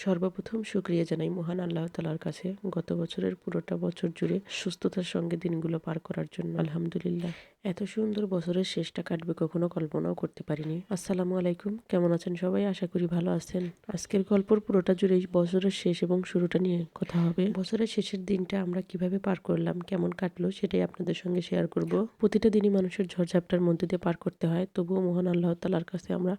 সর্বপ্রথম শুকরিয়া জানাই মহান আল্লাহ তাআলার কাছে গত বছরের পুরোটা বছর জুড়ে সুস্থতার সঙ্গে দিনগুলো পার করার জন্য। আলহামদুলিল্লাহ। এত সুন্দর বছরের শেষটা কাটবে কখনো কল্পনাও করতে পারিনি। আসসালামু আলাইকুম, কেমন আছেন সবাই? আশা করি ভালো আছেন। আজকের গল্পর পুরোটা জুড়েই বছরের শেষ এবং শুরুটা নিয়ে কথা হবে। বছরের শেষের দিনটা আমরা কিভাবে পার করলাম, কেমন কাটলো সেটাই আপনাদের সঙ্গে শেয়ার করব। প্রতিটা দিনই মানুষের ঝড়ঝাপটার মধ্যে দিয়ে পার করতে হয়, তবুও মহান আল্লাহ তাআলার কাছে আমরা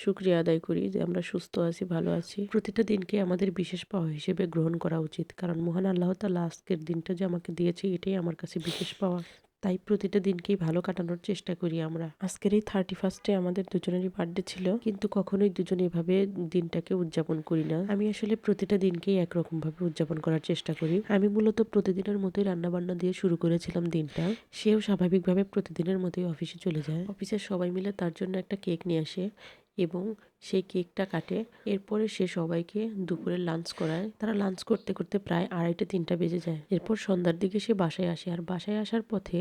শুকরিয়া আদায় করি যে আমরা সুস্থ আছি, ভালো আছি। প্রতিটা দিনকে আমাদের বিশেষ পাওয়া হিসেবে গ্রহণ করা উচিত, কারণ মহান আল্লাহ তাআলা আজকের দিনটা যে আমাকে দিয়েছে এটাই আমার কাছে বিশেষ পাওয়া। তাই প্রতিটা দিনকেই ভালো কাটানোর চেষ্টা করি আমরা। আজকের এই 31 আমাদের দুজনেরই বার্থডে ছিল, কিন্তু কখনোই দুজনে এভাবে দিনটাকে উদযাপন করি না। আমি আসলে প্রতিটা দিনকেই একরকম ভাবে উদযাপন করার চেষ্টা করি। আমি মূলত প্রতিদিনের মতোই রান্না বান্না দিয়ে শুরু করেছিলাম দিনটা। সেও স্বাভাবিকভাবে প্রতিদিনের মতোই অফিসে চলে যায়। অফিসের সবাই মিলে তার জন্য একটা কেক নিয়ে আসে এবং সেই কেকটা কাটে। এরপরে সে সবাইকে দুপুরে লাঞ্চ করায়। তারা লাঞ্চ করতে করতে প্রায় 2:30-3টা বেজে যায়। এরপর সন্ধ্যার দিকে সে বাসায় আসে, আর বাসায় আসার পথে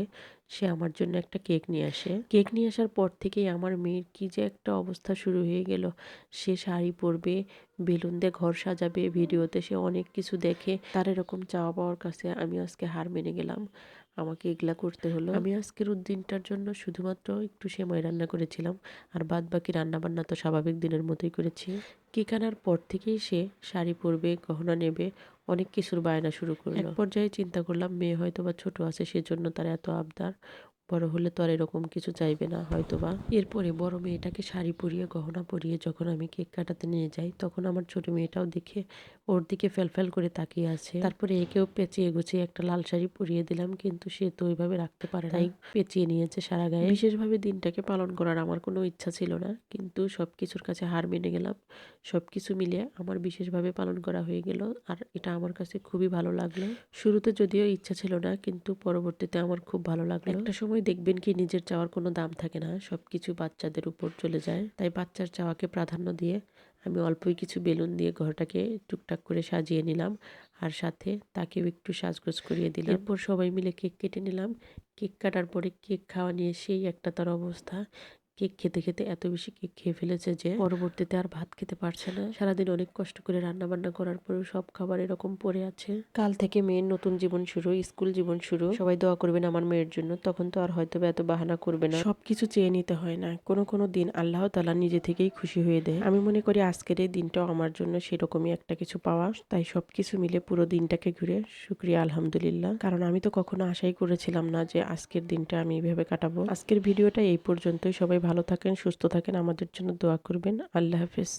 সে আমার জন্য একটা কেক নিয়ে আসে। কেক নিয়ে আসার পর থেকেই আমার মেয়ের কি যে একটা অবস্থা শুরু হয়ে গেল। সে শাড়ি পরবে, বেলুন দিয়ে ঘর সাজাবে, ভিডিওতে সে অনেক কিছু দেখে। তার এরকম চাওয়া পাওয়ার কাছে আমি আজকে হার মেনে গেলাম। আমাকে এগুলা করতে হলো। আমি আজকের দিনটার জন্য শুধুমাত্র একটু সেমাই রান্না করেছিলাম, আর বাদ বাকি রান্না বান্না তো স্বাভাবিক দিনের মতোই করেছি। কেক আনার পর থেকেই সে শাড়ি পরবে, গহনা নেবে, অনেক কিছুর বায়না শুরু করলো। এক পর্যায়ে চিন্তা করলাম মেয়ে হয়তো বা ছোট আছে, সেজন্য তার এত আবদার। বড় হলে তো আর এরকম কিছু চাইবে না হয়তোবা। এরপরে বড় মেয়েটাকে শাড়ি পরিয়ে গহনা পরিয়ে যখন আমি কেক কাটাতে নিয়ে যাই, তখন আমার ছোট মেয়েটাও দেখে ওর দিকে ফ্যালফ্যাল করে তাকিয়ে আছে। তারপরে একেও পেঁচিয়ে গুছিয়ে একটা লাল শাড়ি পরিয়ে দিলাম, কিন্তু সে তো ওইভাবে রাখতে পারে না, তাই পেঁচিয়ে নিয়েছে সারা গায়ে। বিশেষভাবে দিনটাকে পালন করার আমার কোনো ইচ্ছা ছিল না, কিন্তু সবকিছুর কাছে হার মেনে গেলাম। সবকিছু মিলিয়ে আমার বিশেষভাবে পালন করা হয়ে গেল, আর এটা আমার কাছে খুবই ভালো লাগলো। শুরুতে যদিও ইচ্ছা ছিল না, কিন্তু পরবর্তীতে আমার খুব ভালো লাগলো। একটা সময় দেখবেন কি নিজের চাওয়ার কোনো দাম থাকে না, সবকিছু বাচ্চাদের উপর চলে যায়। তাই বাচ্চার চাওয়াকে প্রাধান্য দিয়ে আমি অল্পই কিছু বেলুন দিয়ে ঘরটাকে টুকটাক করে সাজিয়ে নিলাম, আর সাথে তাকেও একটু সাজগোজ করিয়ে দিলাম। এরপর সবাই মিলে কেক কেটে নিলাম। কেক কাটার পরে কেক খাওয়া নিয়ে সেই একটা তার অবস্থা। কেক খেতে খেতে এত বেশি কেক খেয়ে ফেলেছে যে পরবর্তীতে আর ভাত খেতে পারছে না। সারাদিন অনেক কষ্ট করে রান্না বান্না করার পরেও সব খাবার এরকম পড়ে আছে। কাল থেকে মেয়ের নতুন জীবন শুরু, স্কুল জীবন শুরু। সবাই দোয়া করবেন আমার মেয়ের জন্য। তখন তো আর হয়তো এত বাহানা করবে না, সবকিছু চেয়ে নিতে হয় না। কোনো কোনো দিন আল্লাহ তাআলা নিজে থেকেই খুশি হয়ে দেয়। আমি মনে করি আজকের এই দিনটাও আমার জন্য সেরকমই একটা কিছু পাওয়া। তাই সবকিছু মিলে পুরো দিনটাকে ঘুরে শুকরিয়া আলহামদুলিল্লাহ, কারণ আমি তো কখনো আশাই করেছিলাম না যে আজকের দিনটা আমি এইভাবে কাটাবো। আজকের ভিডিওটা এই পর্যন্তই। সবাই ভালো থাকেন, সুস্থ থাকেন, আমাদের জন্য দোয়া করবেন। আল্লাহ হাফেজ।